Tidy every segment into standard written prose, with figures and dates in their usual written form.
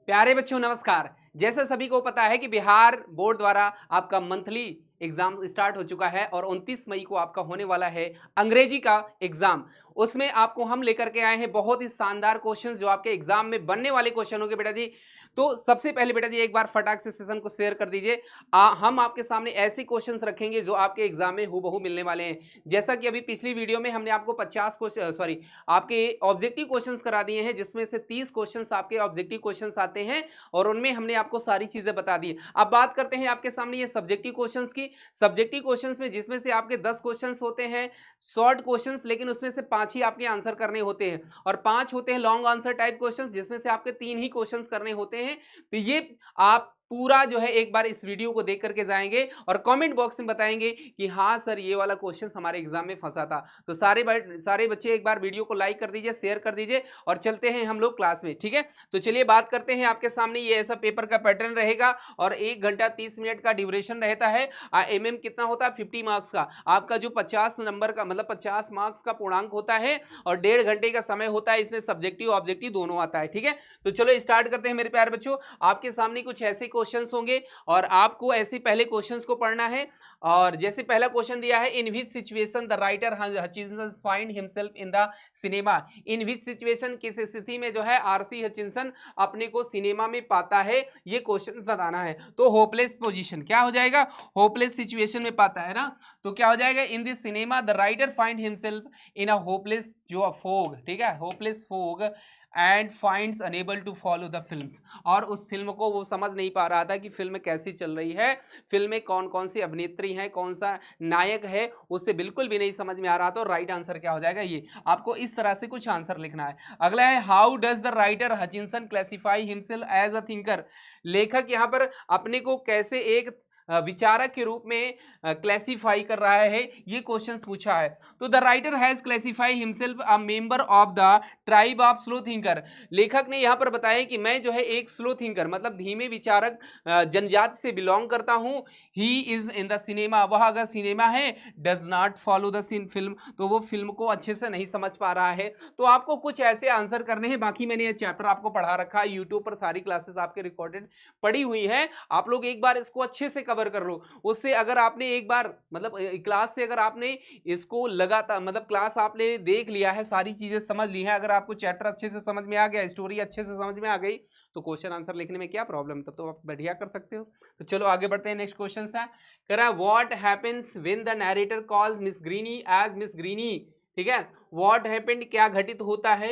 प्यारे बच्चों नमस्कार। जैसा सभी को पता है कि बिहार बोर्ड द्वारा आपका मंथली एग्जाम स्टार्ट हो चुका है और 29 मई को आपका होने वाला है अंग्रेजी का एग्जाम। उसमें आपको हम लेकर के आए हैं बहुत ही शानदार क्वेश्चंस जो आपके एग्जाम में बनने वाले क्वेश्चन होंगे बेटा जी। तो सबसे पहले बेटा जी एक बार फटाक से सेशन को शेयर कर दीजिए। हम आपके सामने ऐसे क्वेश्चंस रखेंगे जो आपके एग्जाम में हूबहू मिलने वाले हैं। जैसा कि अभी पिछली वीडियो में हमने आपको 50 क्वेश्चन सॉरी आपके ऑब्जेक्टिव क्वेश्चंस करा दिए हैं, जिसमें से 30 क्वेश्चंस आपके ऑब्जेक्टिव क्वेश्चंस आते हैं और उनमें हमने आपको सारी चीजें बता दी। अब बात करते हैं आपके सामने ये सब्जेक्टिव क्वेश्चंस की। सब्जेक्टिव क्वेश्चंस में जिसमें से आपके 10 क्वेश्चंस होते हैं शॉर्ट क्वेश्चंस, लेकिन उसमें से 5 ही आपके आंसर करने होते हैं और 5 होते हैं लॉन्ग आंसर टाइप क्वेश्चंस, जिसमें से आपके 3 ही क्वेश्चंस करने होते हैं। तो ये आप पूरा जो है एक बार इस वीडियो को देख करके जाएंगे और कमेंट बॉक्स में बताएंगे कि हाँ सर ये वाला क्वेश्चन हमारे एग्जाम में फंसा था। तो सारे बच्चे एक बार वीडियो को लाइक कर दीजिए, शेयर कर दीजिए और चलते हैं हम लोग क्लास में। ठीक है, तो चलिए बात करते हैं। आपके सामने ये ऐसा पेपर का पैटर्न रहेगा और 1 घंटा 30 मिनट का ड्यूरेशन रहता है। एमएम कितना होता है 50 मार्क्स का। आपका जो 50 नंबर का मतलब 50 मार्क्स का पूर्णांक होता है और 1.5 घंटे का समय होता है। इसमें सब्जेक्टिव ऑब्जेक्टिव दोनों आता है। ठीक है, तो चलो स्टार्ट करते हैं मेरे प्यारे बच्चों। आपके सामने कुछ ऐसे क्वेश्चंस होंगे और आपको ऐसे पहले क्वेश्चंस को पढ़ना है। और जैसे पहला क्वेश्चन दिया है, in which situation the writer Hutchinson find himself in the cinema. In which situation, किस स्थिति में जो है आरसी हचिंसन अपने को सिनेमा में पाता है, ये क्वेश्चंस बताना है। तो होपलेस पोजीशन क्या हो जाएगा, होपलेस सिचुएशन में पाता है ना, तो क्या हो जाएगा, in this cinema the writer find himself in a hopeless जो फोग। ठीक है, hopeless fog and finds unable to follow the films. और उस फिल्म को वो समझ नहीं पा रहा था कि फिल्म कैसी चल रही है, फिल्म में कौन कौन सी अभिनेत्री हैं, कौन सा नायक है, उससे बिल्कुल भी नहीं समझ में आ रहा। तो राइट आंसर क्या हो जाएगा, ये आपको इस तरह से कुछ आंसर लिखना है। अगला है, how does the writer Hutchinson classify himself as a thinker. लेखक यहाँ पर अपने को कैसे एक विचारक के रूप में क्लासिफाई कर रहा है, ये क्वेश्चन पूछा है। तो the writer has classify himself a member of the tribe of slow thinker. लेखक ने यहाँ पर बताया कि मैं जो है एक स्लो थिंकर मतलब धीमे विचारक जनजाति से बिलोंग करता हूँ। He is in the cinema, वह अगर सिनेमा है, does not follow the film, तो वो फिल्म को अच्छे से नहीं समझ पा रहा है। तो आपको कुछ ऐसे आंसर करने हैं। बाकी मैंने ये चैप्टर आपको पढ़ा रखा है, यूट्यूब पर सारी क्लासेस आपके रिकॉर्डेड पड़ी हुई है। आप लोग एक बार इसको अच्छे से कवर कर लो। उससे अगर आपने एक बार मतलब क्लास से अगर आपने इसको लगातार मतलब क्लास आपने देख लिया है, सारी चीजें समझ ली हैं, अगर आपको चैप्टर अच्छे से समझ में आ गया, स्टोरी अच्छे से समझ में आ गई, तो क्वेश्चन आंसर लिखने में क्या प्रॉब्लम, तब तो आप बढ़िया कर सकते हो। तो चलो आगे बढ़ते हैं। नेक्स्ट क्वेश्चन है, कह रहा है what happens when the narrator calls Miss Greeny as Miss Greeny. ठीक है, व्हाट हैपेंड क्या घटित होता है,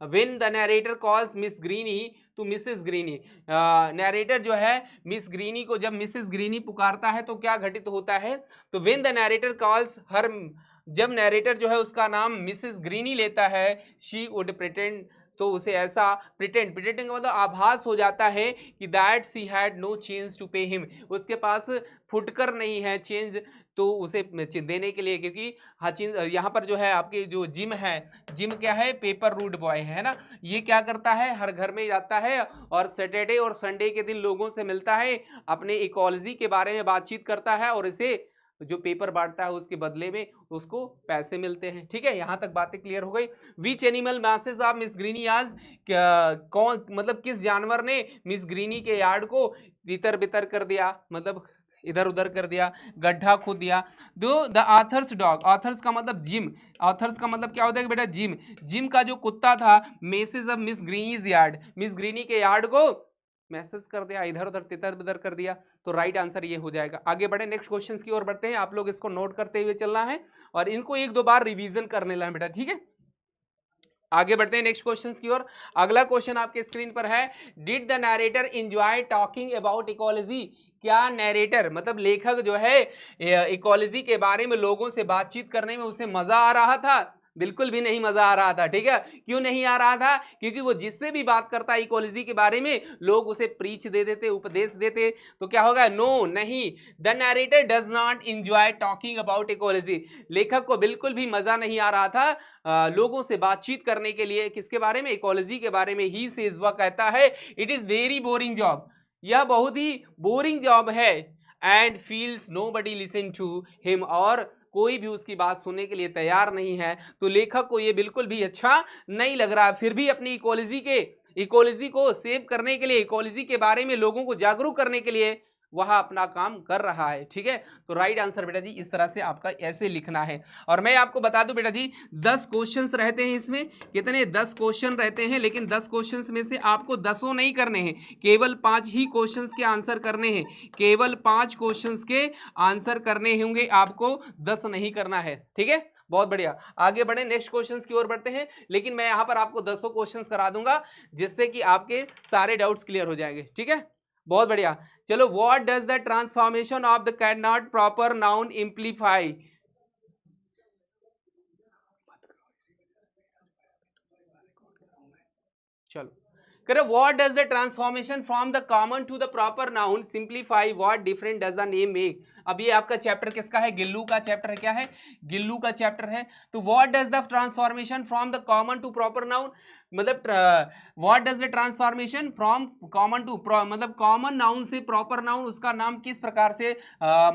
when the narrator calls Miss Greeny to Mrs Greeny. Narrator जो है मिस ग्रीनी को जब मिसेस ग्रीनी पुकारता है तो क्या घटित होता है, तो when the narrator calls her, जब नरेटर जो है उसका नाम मिसेस ग्रीनी लेता है, शी वुड प्रिटेंड, तो उसे ऐसा प्रिटेंडिंग का मतलब आभास हो जाता है कि that she had no change to pay him, उसके पास फुटकर नहीं है चेंज तो उसे देने के लिए, क्योंकि हचिन यहाँ पर जो है आपके जो जिम है, जिम क्या है, पेपर रूट बॉय है ना, ये क्या करता है, हर घर में जाता है और सैटरडे और संडे के दिन लोगों से मिलता है, अपने इकोलॉजी के बारे में बातचीत करता है और इसे जो पेपर बांटता है उसके बदले में उसको पैसे मिलते हैं। ठीक है, यहां तक बातें क्लियर हो गई। Which animal message of Miss Greeny आज, कौन मतलब किस जानवर ने मिस ग्रीनी के यार्ड को तितर बितर कर दिया, मतलब इधर उधर कर दिया, गड्ढा खोद दिया। दो द आथर्स डॉग, आथर्स का मतलब जिम, आथर्स का मतलब क्या होता है बेटा, जिम, जिम का जो कुत्ता था message of Miss Greeny's yard, Miss Greeny के यार्ड को मैसेज कर दिया, इधर उधर तितर बितर कर दिया। तो राइट आंसर ये हो जाएगा। आगे बढ़े, नेक्स्ट क्वेश्चन की ओर बढ़ते हैं। आप लोग इसको नोट करते हुए चलना है और इनको एक दो बार रिवीजन कर लेना है बेटा। ठीक है, आगे बढ़ते हैं नेक्स्ट क्वेश्चन की ओर। अगला क्वेश्चन आपके स्क्रीन पर है, did the narrator enjoy talking about ecology. क्या नरेटर मतलब लेखक जो है इकोलॉजी के बारे में लोगों से बातचीत करने में उसे मजा आ रहा था, बिल्कुल भी नहीं मजा आ रहा था। ठीक है, क्यों नहीं आ रहा था, क्योंकि वो जिससे भी बात करता है इकोलॉजी के बारे में लोग उसे प्रीच दे देते, उपदेश देते। तो क्या होगा, नो नहीं, the narrator does not enjoy talking about ecology, लेखक को बिल्कुल भी मजा नहीं आ रहा था लोगों से बातचीत करने के लिए, किसके बारे में, इकोलॉजी के बारे में। ही सेज, वह कहता है, it is very boring job, यह बहुत ही बोरिंग जॉब है। And feels nobody listen to him, और कोई भी उसकी बात सुनने के लिए तैयार नहीं है। तो लेखक को ये बिल्कुल भी अच्छा नहीं लग रहा, फिर भी अपनी इकोलॉजी के इकोलॉजी को सेव करने के लिए, इकोलॉजी के बारे में लोगों को जागरूक करने के लिए वह अपना काम कर रहा है। ठीक है, तो राइट आंसर बेटा जी इस तरह से आपका ऐसे लिखना है। और मैं आपको बता दूं बेटा जी 10 क्वेश्चंस रहते हैं इसमें, कितने 10 क्वेश्चन रहते हैं, लेकिन 10 क्वेश्चंस में से आपको 10 नहीं करने हैं, केवल 5 ही क्वेश्चंस के आंसर करने हैं, केवल 5 क्वेश्चंस के आंसर करने होंगे आपको, 10 नहीं करना है। ठीक है, बहुत बढ़िया, आगे बढ़े नेक्स्ट क्वेश्चंस की ओर बढ़ते हैं। लेकिन मैं यहां पर आपको 10 क्वेश्चंस करा दूंगा जिससे कि आपके सारे डाउट्स क्लियर हो जाएंगे। ठीक है, बहुत बढ़िया। चलो, what does the transformation of the can not proper noun imply? चलो करो, what does the transformation from the common to the proper noun simplify, what different does the name make? अब ये आपका चैप्टर किसका है? गिल्लू का चैप्टर है। क्या है? गिल्लू का चैप्टर है। तो what does the transformation from the common to proper noun, मतलब what does the transformation from common to, मतलब कॉमन नाउन से प्रॉपर नाउन, उसका नाम किस प्रकार से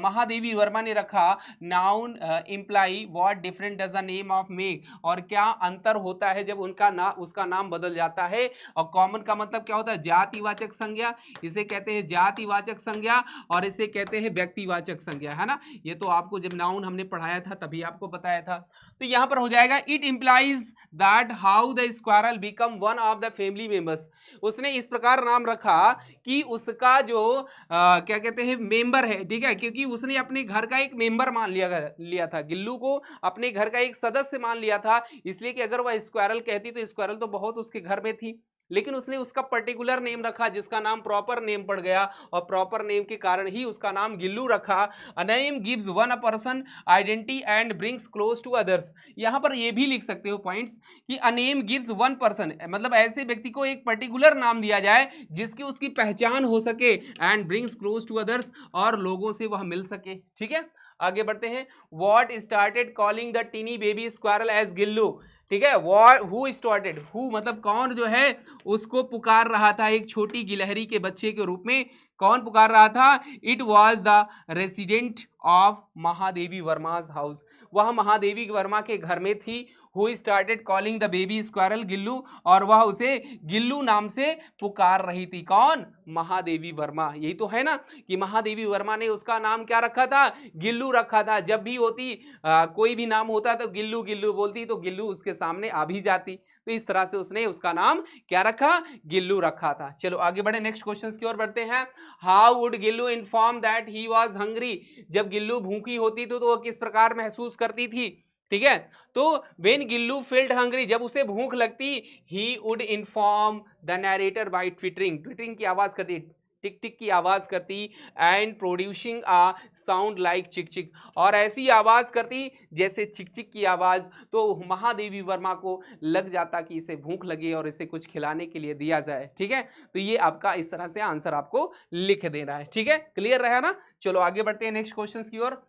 महादेवी वर्मा ने रखा? Noun imply, what different does the name of make, और क्या अंतर होता है जब उनका उसका नाम बदल जाता है। और कॉमन का मतलब क्या होता है? जातिवाचक संज्ञा, इसे कहते हैं जातिवाचक संज्ञा, और इसे कहते हैं व्यक्तिवाचक संज्ञा, है ना। ये तो आपको जब नाउन हमने पढ़ाया था तभी आपको बताया था। तो यहां पर हो जाएगा it implies that how the squirrel become one of the family members. उसने इस प्रकार नाम रखा कि उसका जो क्या कहते हैं मेंबर है, ठीक है, क्योंकि उसने अपने घर का एक मेंबर मान लिया था, गिल्लू को अपने घर का एक सदस्य मान लिया था, इसलिए कि अगर वह स्क्वायरल कहती तो स्क्वायरल तो बहुत उसके घर में थी, लेकिन उसने उसका पर्टिकुलर नेम रखा जिसका नाम प्रॉपर नेम पड़ गया, और प्रॉपर नेम के कारण ही उसका नाम गिल्लू रखा। A name gives one a person identity and brings close to others. यहां पर ये भी लिख सकते हो पॉइंट्स कि a name gives one person, मतलब ऐसे व्यक्ति को एक पर्टिकुलर नाम दिया जाए जिसकी उसकी पहचान हो सके, and brings close to others, और लोगों से वह मिल सके। ठीक है, आगे बढ़ते हैं। What started calling the tiny baby squirrel as Gillu? ठीक है, हु स्टार्टेड, हु मतलब कौन जो है उसको पुकार रहा था एक छोटी गिलहरी के बच्चे के रूप में, कौन पुकार रहा था? It was the resident of Mahadevi Verma's house, वह महादेवी वर्मा के घर में थी। Who started calling the baby squirrel? Gillu, और वह उसे गिल्लू नाम से पुकार रही थी। कौन? महादेवी वर्मा। यही तो है ना कि महादेवी वर्मा ने उसका नाम क्या रखा था? गिल्लू रखा था। जब भी होती कोई भी नाम होता तो गिल्लू गिल्लू बोलती तो गिल्लू उसके सामने आ भी जाती, तो इस तरह से उसने उसका नाम क्या रखा? गिल्लू रखा था। चलो आगे बढ़े, नेक्स्ट क्वेश्चन की ओर बढ़ते हैं। How would Gillu inform that he was hungry? जब गिल्लू भूखी होती तो वह किस प्रकार महसूस करती थी? ठीक है, तो वेन गिल्लू फेल्ट हंग्री, जब उसे भूख लगती, he would inform the narrator by twittering, twittering की आवाज करती, टिक टिक की आवाज करती, and producing a sound like chick chick, और ऐसी आवाज करती जैसे चिक चिक की आवाज। तो महादेवी वर्मा को लग जाता कि इसे भूख लगी और इसे कुछ खिलाने के लिए दिया जाए। ठीक है, तो ये आपका इस तरह से आंसर आपको लिख देना है। ठीक है, क्लियर रहा ना। चलो आगे बढ़ते हैं नेक्स्ट क्वेश्चन की ओर।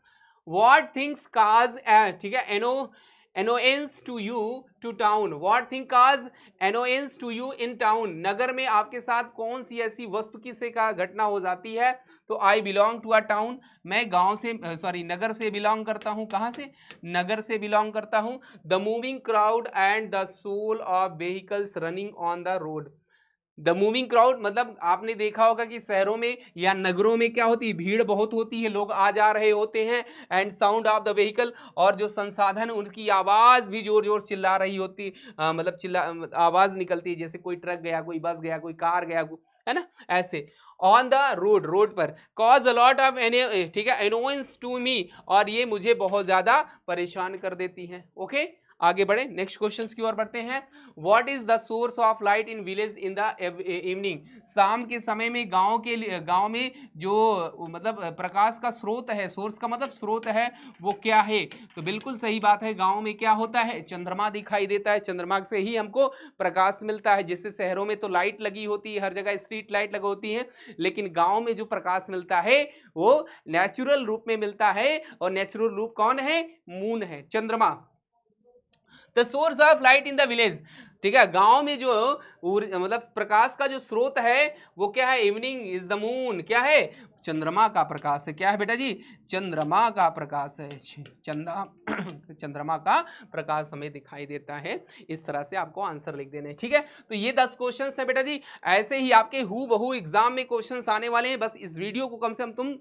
What things cause ठीक है annoyance to you to town? What thing cause annoyance to you in town? नगर में आपके साथ कौन सी ऐसी वस्तु की से का घटना हो जाती है? तो I belong to a town, मैं गांव से नगर से बिलोंग करता हूं। कहां से? नगर से बिलोंग करता हूं। The moving crowd and the soul of vehicles running on the road. The moving crowd मतलब आपने देखा होगा कि शहरों में या नगरों में क्या होती है? भीड़ बहुत होती है, लोग आ जा रहे होते हैं। And sound of the vehicle, और जो संसाधन उनकी आवाज भी जोर जोर चिल्ला रही होती, मतलब चिल्ला आवाज निकलती है, जैसे कोई ट्रक गया, कोई बस गया, कोई कार गया, है ना, ऐसे ऑन द रोड, रोड पर। कॉज अ लॉट ऑफ ठीक है एनोयंस टू मी, और ये मुझे बहुत ज्यादा परेशान कर देती है। ओके, आगे बढ़े, नेक्स्ट क्वेश्चंस की ओर बढ़ते हैं। What is the source of light in village in the evening? शाम के समय में गांव में जो मतलब प्रकाश का स्रोत है, सोर्स का मतलब स्रोत है, वो क्या है? तो बिल्कुल सही बात है, गांव में क्या होता है? चंद्रमा दिखाई देता है, चंद्रमा से ही हमको प्रकाश मिलता है। जैसे शहरों में तो लाइट लगी होती है, हर जगह स्ट्रीट लाइट लगी होती है, लेकिन गांव में जो प्रकाश मिलता है वो नेचुरल रूप में मिलता है, और नेचुरल रूप कौन है? मून है, चंद्रमा। The source of light in the village, ठीक है। गांव में जो मतलब प्रकाश का जो स्रोत है वो क्या है, इवनिंग इज द मून, क्या है, चंद्रमा का प्रकाश है। क्या है बेटा जी, चंद्रमा का प्रकाश है। चंद्रमा का प्रकाश हमें दिखाई देता है। इस तरह से आपको आंसर लिख देने, ठीक है। तो ये 10 क्वेश्चन है बेटा जी। ऐसे ही आपके हु बहू एग्जाम में क्वेश्चन आने वाले हैं। बस इस वीडियो को कम से कम तुम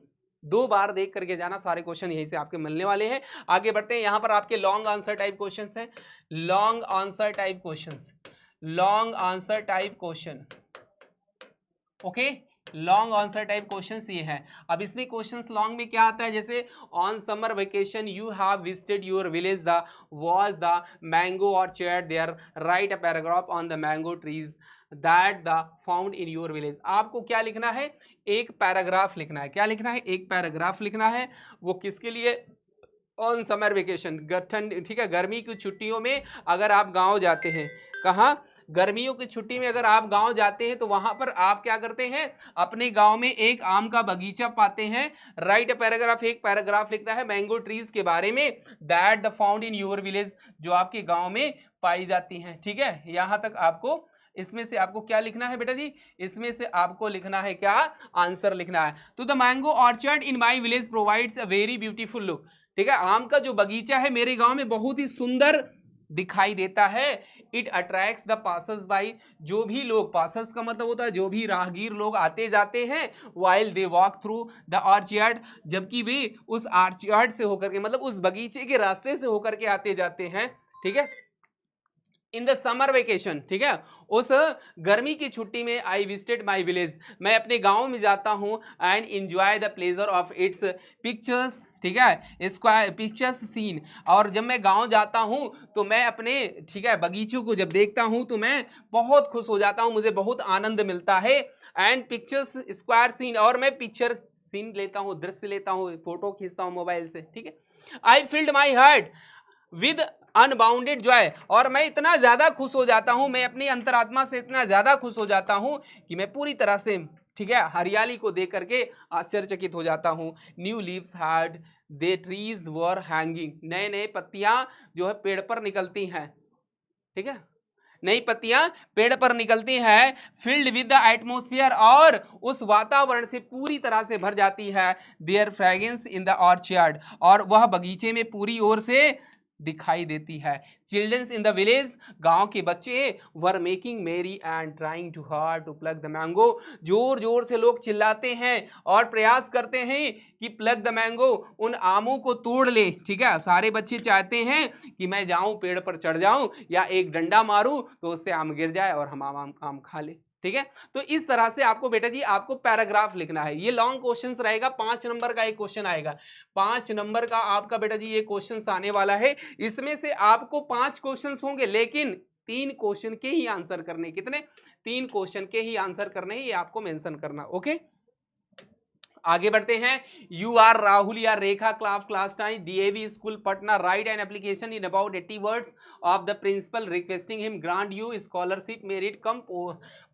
2 बार देख करके जाना, सारे क्वेश्चन यहीं से आपके मिलने वाले हैं। आगे बढ़ते हैं, यहां पर आपके लॉन्ग आंसर टाइप क्वेश्चन है। Long answer type question, long answer type question, okay. Long answer type questions ये है। अब इसमें क्वेश्चंस लॉन्ग में क्या आता है, जैसे on summer vacation you have visited your village, the was the mango orchard there, write a paragraph on the mango trees that the found in your village. आपको क्या लिखना है, एक पैराग्राफ लिखना है। क्या लिखना है, एक पैराग्राफ लिखना है। वो किसके लिए, ऑन समर वेकेशन, ठंड, ठीक है, गर्मी की छुट्टियों में अगर आप गाँव जाते हैं, कहाँ, गर्मियों की छुट्टी में अगर आप गांव जाते हैं तो वहां पर आप क्या करते हैं, अपने गांव में एक आम का बगीचा पाते हैं। राइट पैराग्राफ, एक पैराग्राफ लिखना है मैंगो ट्रीज के बारे में, that the found in your village, जो आपके गांव में पाई जाती हैं, ठीक है। यहां तक आपको, इसमें से आपको क्या लिखना है बेटा जी, इसमें से आपको लिखना है क्या, आंसर लिखना है। तो the mango orchard in my village provides a very beautiful look, ठीक है। आम का जो बगीचा है मेरे गांव में बहुत ही सुंदर दिखाई देता है। It attracts the passers by, जो भी लोग, पासर्स का मतलब होता है जो भी राहगीर लोग आते जाते हैं, while they walk through the orchard, जबकि वे उस ऑर्चर्ड से होकर के, मतलब उस बगीचे के रास्ते से होकर के आते जाते हैं, ठीक है। इन द समर वेकेशन, ठीक है, उस गर्मी की छुट्टी में आई विजिटेड माई विलेज, मैं अपने गांव में जाता हूं, and enjoy the pleasure of its pictures, ठीक है, स्क्वायर पिक्चर्स सीन, और जब मैं गांव जाता हूं तो मैं अपने, ठीक है, बगीचों को जब देखता हूं तो मैं बहुत खुश हो जाता हूं, मुझे बहुत आनंद मिलता है। एंड पिक्चर्स स्क्वायर सीन, और मैं पिक्चर सीन लेता हूं, दृश्य लेता हूं, फोटो खींचता हूं मोबाइल से, ठीक है। I filled my heart with unbounded joy, और मैं इतना ज्यादा खुश हो जाता हूं, मैं अपनी अंतरात्मा से इतना ज्यादा खुश हो जाता हूं कि मैं पूरी तरह से, ठीक है, हरियाली को देख करके आश्चर्यचकित हो जाता हूं। New leaves had they trees were hanging, नए नए पत्तियां जो है पेड़ पर निकलती हैं, ठीक है, नई पत्तियां पेड़ पर निकलती हैं। फिल्ड विद द एटमोस्फियर, और उस वातावरण से पूरी तरह से भर जाती है। There fragrance in the orchard, और वह बगीचे में पूरी ओर से दिखाई देती है। चिल्ड्रंस इन द विलेज, गांव के बच्चे, were making merry and trying to hard to pluck the mango, जोर जोर से लोग चिल्लाते हैं और प्रयास करते हैं कि प्लग द मैंगो, उन आमों को तोड़ ले, ठीक है। सारे बच्चे चाहते हैं कि मैं जाऊं, पेड़ पर चढ़ जाऊं, या एक डंडा मारूं तो उससे आम गिर जाए और हम आम खा ले, ठीक है। तो इस तरह से आपको बेटा जी, आपको पैराग्राफ लिखना है। ये लॉन्ग क्वेश्चंस रहेगा, 5 नंबर का एक क्वेश्चन आएगा, 5 नंबर का आपका बेटा जी ये क्वेश्चन आने वाला है। इसमें से आपको 5 क्वेश्चन होंगे, लेकिन 3 क्वेश्चन के ही आंसर करने, कितने, 3 क्वेश्चन के ही आंसर करने हैं, ये आपको मेंशन करना, ओके। आगे बढ़ते हैं। यू आर राहुल या Rekha class 9 DAV school Patna, write an application in about 80 words of the principal requesting him grant you scholarship merit cum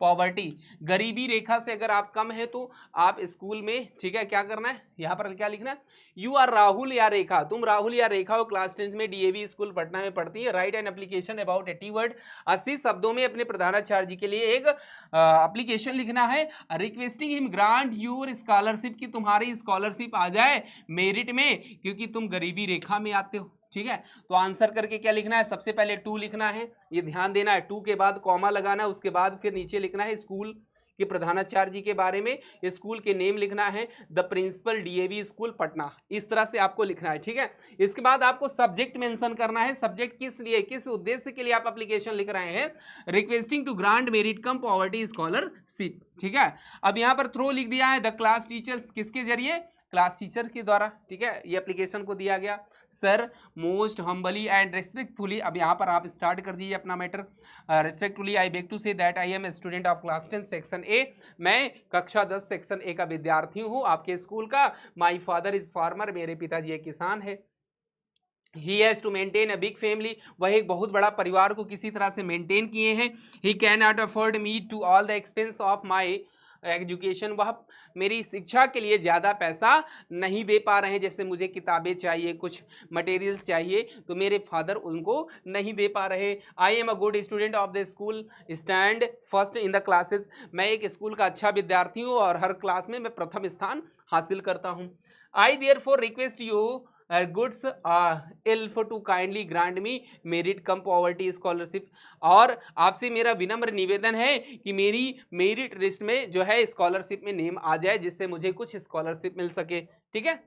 poverty. गरीबी रेखा से अगर आप कम है तो आप स्कूल में, ठीक है, क्या करना है, यहाँ पर क्या लिखना है, यू आर राहुल या रेखा, तुम राहुल या रेखा हो, क्लास 10 में डीएवी स्कूल पटना में पढ़ती है, right an application about 80 word, 80 शब्दों में अपने प्रधानाचार्य जी के लिए एक एप्लीकेशन लिखना है, requesting him grant your scholarship, की तुम्हारी स्कॉलरशिप आ जाए मेरिट में, क्योंकि तुम गरीबी रेखा में आते हो, ठीक है। तो आंसर करके क्या लिखना है, सबसे पहले टू लिखना है, ये ध्यान देना है, टू के बाद कॉमा लगाना है, उसके बाद फिर नीचे लिखना है स्कूल के प्रधानाचार्य जी के बारे में, स्कूल के नेम लिखना है, the principal DAV school Patna, इस तरह से आपको लिखना है, ठीक है। इसके बाद आपको सब्जेक्ट मेंशन करना है, सब्जेक्ट किस लिए, किस उद्देश्य के लिए आप एप्लीकेशन लिख रहे हैं, requesting to grant merit cum poverty scholarship, ठीक है। अब यहाँ पर थ्रो लिख दिया है, द क्लास टीचर्स, किसके जरिए, क्लास टीचर के द्वारा, ठीक है, ये एप्लीकेशन को दिया गया। Sir most humbly and respectfully, अब यहाँ पर आप स्टार्ट कर दीजिए अपना matter. Respectfully I beg to say that I am a student of class 10 section A, मैं कक्षा 10 सेक्शन ए का विद्यार्थी हूँ आपके स्कूल का। माई फादर इज फार्मर, मेरे पिताजी एक किसान है। He has to maintain a big family, वह एक बहुत बड़ा परिवार को किसी तरह से मेंटेन किए हैं। He can not afford me to all the expense of my education, वह मेरी शिक्षा के लिए ज़्यादा पैसा नहीं दे पा रहे हैं, जैसे मुझे किताबें चाहिए, कुछ मटेरियल्स चाहिए, तो मेरे फादर उनको नहीं दे पा रहे। I am a good student of the school, stand first in the classes, मैं एक स्कूल का अच्छा विद्यार्थी हूँ और हर क्लास में मैं प्रथम स्थान हासिल करता हूँ। I therefore request you goodself to kindly grant me merit cum poverty scholarship, और आपसे मेरा विनम्र निवेदन है कि मेरी मेरिट लिस्ट में जो है स्कॉलरशिप में नेम आ जाए, जिससे मुझे कुछ स्कॉलरशिप मिल सके, ठीक है।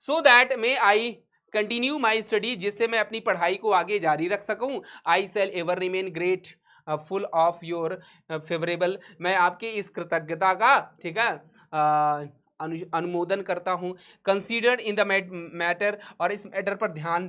So that may I continue my study, जिससे मैं अपनी पढ़ाई को आगे जारी रख सकूं। I shall ever remain grateful of your favourable, मैं आपके इस कृतज्ञता का, ठीक है, अनुमोदन करता हूं। कंसीडर्ड इन द मैटर, और इस मैटर पर ध्यान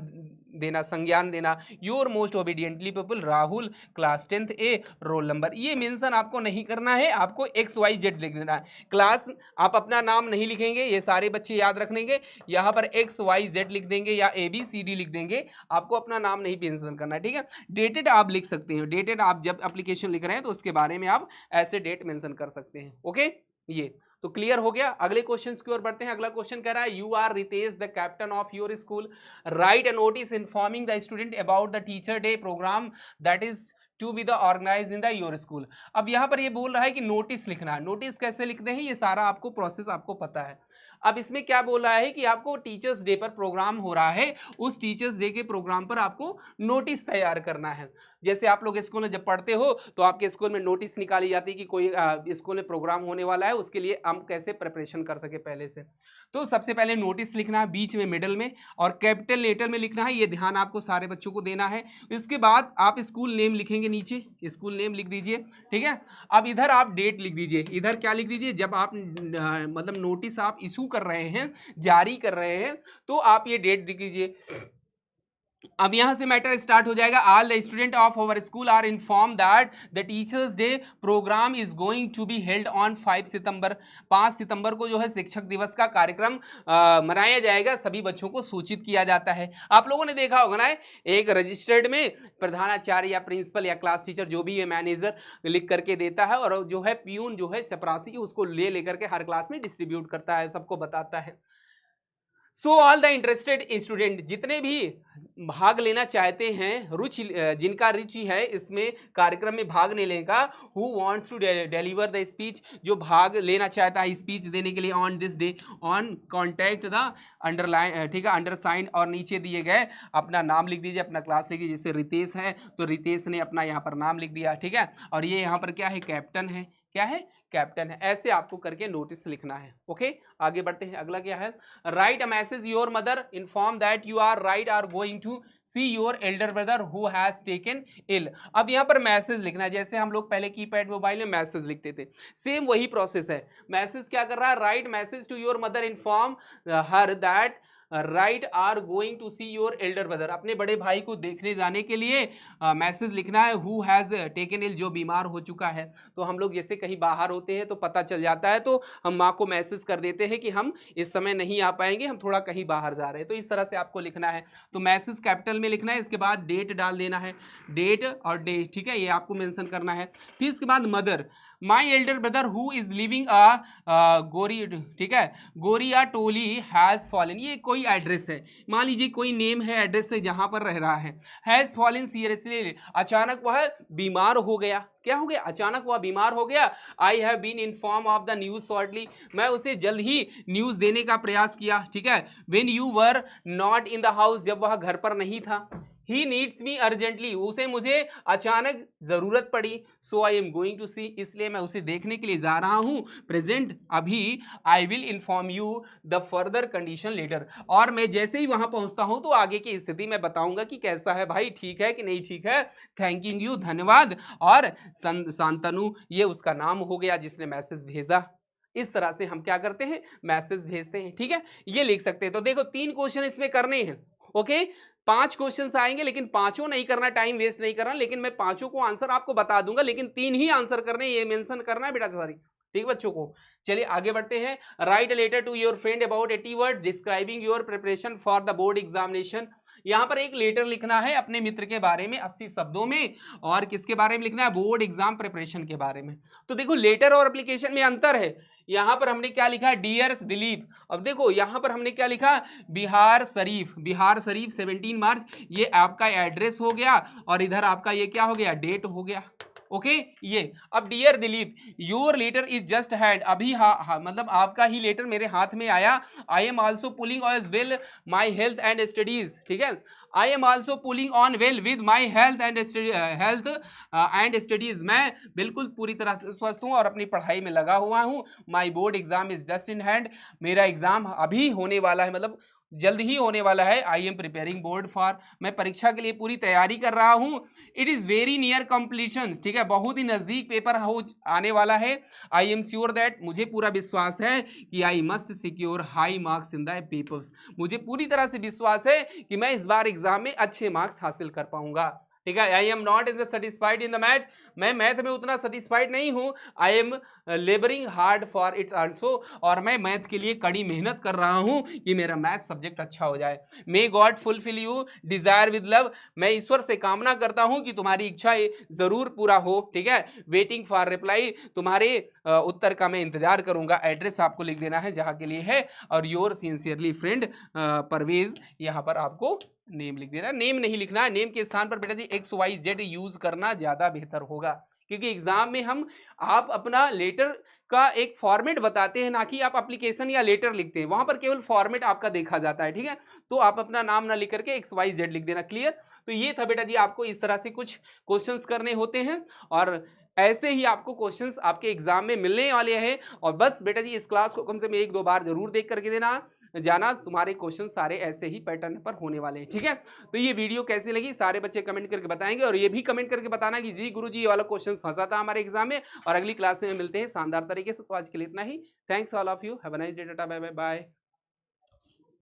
देना, संज्ञान देना। Your most obediently people Rahul, class 10th A, roll number. ये मेंशन आपको नहीं करना है, आपको XYZ लिख देना है। क्लास आप अपना नाम नहीं लिखेंगे, ये सारे बच्चे याद रख लेंगे, यहाँ पर XYZ लिख देंगे या ABCD लिख देंगे, आपको अपना नाम नहीं मेंशन करना है, ठीक है। डेटेड आप लिख सकते हैं, डेटेड आप जब एप्लीकेशन लिख रहे हैं तो उसके बारे में आप ऐसे डेट मेंशन कर सकते हैं, ओके। ये तो क्लियर हो गया। अगले क्वेश्चन की ओर बढ़ते हैं। अगला क्वेश्चन कह रहा है, you are Ritesh the captain of your school, write a notice informing the student about the teacher day programme that is to be the organise in the your school. अब यहाँ पर ये बोल रहा है कि नोटिस लिखना है। नोटिस कैसे लिखते हैं, ये सारा आपको प्रोसेस आपको पता है। अब इसमें क्या बोल रहा है कि आपको टीचर्स डे पर प्रोग्राम हो रहा है, उस टीचर्स डे के प्रोग्राम पर आपको नोटिस तैयार करना है। जैसे आप लोग स्कूल में जब पढ़ते हो तो आपके स्कूल में नोटिस निकाली जाती है कि कोई स्कूल में प्रोग्राम होने वाला है, उसके लिए हम कैसे प्रिपरेशन कर सके पहले से। तो सबसे पहले नोटिस लिखना है, बीच में, मिडल में और कैपिटल लेटर में लिखना है, ये ध्यान आपको सारे बच्चों को देना है। इसके बाद आप स्कूल नेम लिखेंगे, नीचे स्कूल नेम लिख दीजिए, ठीक है। अब इधर आप डेट लिख दीजिए, इधर क्या लिख दीजिए, जब आप मतलब नोटिस आप इशू कर रहे हैं, जारी कर रहे हैं, तो आप ये डेट लिख दीजिए। अब यहां से मैटर स्टार्ट हो जाएगा। All the student of our school are inform that the teachers day programme is going to be held on 5 September. 5 सितंबर को जो है शिक्षक दिवस का कार्यक्रम मनाया जाएगा, सभी बच्चों को सूचित किया जाता है। आप लोगों ने देखा होगा ना, एक रजिस्टर्ड में प्रधानाचार्य या प्रिंसिपल या क्लास टीचर जो भी है, मैनेजर लिख करके देता है, और जो है प्यून जो है चपरासी उसको ले लेकर के हर क्लास में डिस्ट्रीब्यूट करता है, सबको बताता है। So all the interested student, जितने भी भाग लेना चाहते हैं, रुचि जिनका रुचि है इसमें कार्यक्रम में भाग लेने का, who wants to deliver the speech, जो भाग लेना चाहता है स्पीच देने के लिए on this day, on contact the underline, ठीक है, अंडरसाइन, और नीचे दिए गए अपना नाम लिख दीजिए, अपना क्लास लिखिए। जैसे रितेश है तो रितेश ने अपना यहाँ पर नाम लिख दिया, ठीक है। और ये यहाँ पर क्या है, कैप्टन है, क्या है, कैप्टन है। ऐसे आपको करके नोटिस लिखना है, ओके। आगे बढ़ते हैं। अगला क्या है, write a message your mother inform that you are right are going to see your elder brother who has taken ill. अब यहाँ पर मैसेज लिखना है, जैसे हम लोग पहले कीपैड मोबाइल में मैसेज लिखते थे, सेम वही प्रोसेस है। मैसेज क्या कर रहा है, write message to your mother inform her that right are going to see your elder brother, अपने बड़े भाई को देखने जाने के लिए मैसेज लिखना है। हु हैज़ टेकन इल, जो बीमार हो चुका है। तो हम लोग जैसे कहीं बाहर होते हैं तो पता चल जाता है, तो हम माँ को मैसेज कर देते हैं कि हम इस समय नहीं आ पाएंगे, हम थोड़ा कहीं बाहर जा रहे हैं। तो इस तरह से आपको लिखना है। तो मैसेज कैपिटल में लिखना है, इसके बाद डेट डाल देना है, डेट और डे, ठीक है, ये आपको मेंशन करना है। फिर इसके बाद mother, my elder brother who is living गोरी, ठीक है, गोरिया टोली हैज़ फॉलन, ये कोई एड्रेस है, मान लीजिए कोई नेम है, एड्रेस है जहां पर रह रहा है। हैज़ फॉलन सीरियसली, अचानक वह बीमार हो गया। क्या हो गया, अचानक वह बीमार हो गया। I have been inform of the news shortly, मैं उसे जल्द ही न्यूज देने का प्रयास किया, ठीक है। When you were not in the house, जब वह घर पर नहीं था। ही नीड्स मी अर्जेंटली, उसे मुझे अचानक जरूरत पड़ी। सो आई एम गोइंग टू सी, इसलिए मैं उसे देखने के लिए जा रहा हूं। प्रेजेंट, अभी। I will inform you the further condition later, और मैं जैसे ही वहां पहुंचता हूं तो आगे की स्थिति मैं बताऊंगा कि कैसा है भाई, ठीक है कि नहीं ठीक है। थैंकिंग यू, धन्यवाद, और शांतनु, ये उसका नाम हो गया जिसने मैसेज भेजा। इस तरह से हम क्या करते हैं, मैसेज भेजते हैं, ठीक है। ये लिख सकते हैं। तो देखो 3 क्वेश्चन इसमें करने हैं, ओके। 5 क्वेश्चंस आएंगे, लेकिन पांचों नहीं करना, टाइम वेस्ट नहीं करना, लेकिन मैं पांचों को आंसर आपको बता दूंगा, लेकिन 3 ही आंसर करने, ये मेंशन करना है बेटा सारी, ठीक बच्चों को। चलिए आगे बढ़ते हैं। Write a letter to your friend about 80 word describing your preparation for the board examination. यहाँ पर एक लेटर लिखना है अपने मित्र के बारे में 80 शब्दों में, और किसके बारे में लिखना है, बोर्ड एग्जाम प्रिपरेशन के बारे में। तो देखो लेटर और एप्लीकेशन में अंतर है। यहाँ पर हमने क्या लिखा, डियर्स दिलीप। अब देखो यहाँ पर हमने क्या लिखा, बिहार शरीफ, बिहार शरीफ 17 मार्च, ये आपका एड्रेस हो गया, और इधर आपका ये क्या हो गया, डेट हो गया। ओके ये। अब dear Dilip, your letter is just had, अभी मतलब आपका ही लेटर मेरे हाथ में आया। I am also pulling as well my health and studies, ठीक है, I am also pulling on well with my health and studies, मैं बिल्कुल पूरी तरह से स्वस्थ हूँ और अपनी पढ़ाई में लगा हुआ हूँ। My board exam is just in hand, मेरा एग्जाम अभी होने वाला है, मतलब जल्द ही होने वाला है। I am preparing board for, मैं परीक्षा के लिए पूरी तैयारी कर रहा हूँ। It is very near completion, ठीक है, बहुत ही नज़दीक पेपर हो आने वाला है। आई एम श्योर दैट, मुझे पूरा विश्वास है कि I must secure high marks in the papers, मुझे पूरी तरह से विश्वास है कि मैं इस बार एग्जाम में अच्छे मार्क्स हासिल कर पाऊंगा। ठीक है, I am not in the satisfied in the math, मैं मैथ में उतना सेटिस्फाइड नहीं हूँ। I am labouring hard for its also, और मैं मैथ के लिए कड़ी मेहनत कर रहा हूँ कि मेरा मैथ सब्जेक्ट अच्छा हो जाए। May God fulfil you desire with love, मैं ईश्वर से कामना करता हूँ कि तुम्हारी इच्छा जरूर पूरा हो। ठीक है, वेटिंग फॉर रिप्लाई, तुम्हारे उत्तर का मैं इंतजार करूंगा। एड्रेस आपको लिख देना है जहाँ के लिए है, और योर सिंसियरली फ्रेंड परवेज, यहाँ पर आपको नेम लिख देना। नेम नहीं लिखना है, नेम के स्थान पर बेटा जी XYZ यूज करना ज्यादा बेहतर होगा, क्योंकि एग्जाम में हम आप अपना लेटर का एक फॉर्मेट बताते हैं, ना कि आप एप्लीकेशन या लेटर लिखते हैं, वहां पर केवल फॉर्मेट आपका देखा जाता है। ठीक है, तो आप अपना नाम ना लिख करके XYZ लिख देना। क्लियर? तो ये था बेटा जी, आपको इस तरह से कुछ क्वेश्चंस करने होते हैं, और ऐसे ही आपको क्वेश्चंस आपके एग्जाम में मिलने वाले हैं। और बस बेटा जी इस क्लास को कम से कम 1-2 बार जरूर देख करके देना जाना, तुम्हारे क्वेश्चन सारे ऐसे ही पैटर्न पर होने वाले हैं। ठीक है, तो ये वीडियो कैसी लगी सारे बच्चे कमेंट करके बताएंगे, और ये भी कमेंट करके बताना कि जी गुरुजी ये वाला क्वेश्चन फंसा था हमारे एग्जाम में। और अगली क्लास में मिलते हैं शानदार तरीके से। तो आज के लिए इतना ही। Thanks all of you, have a nice day, tata, bye bye bye.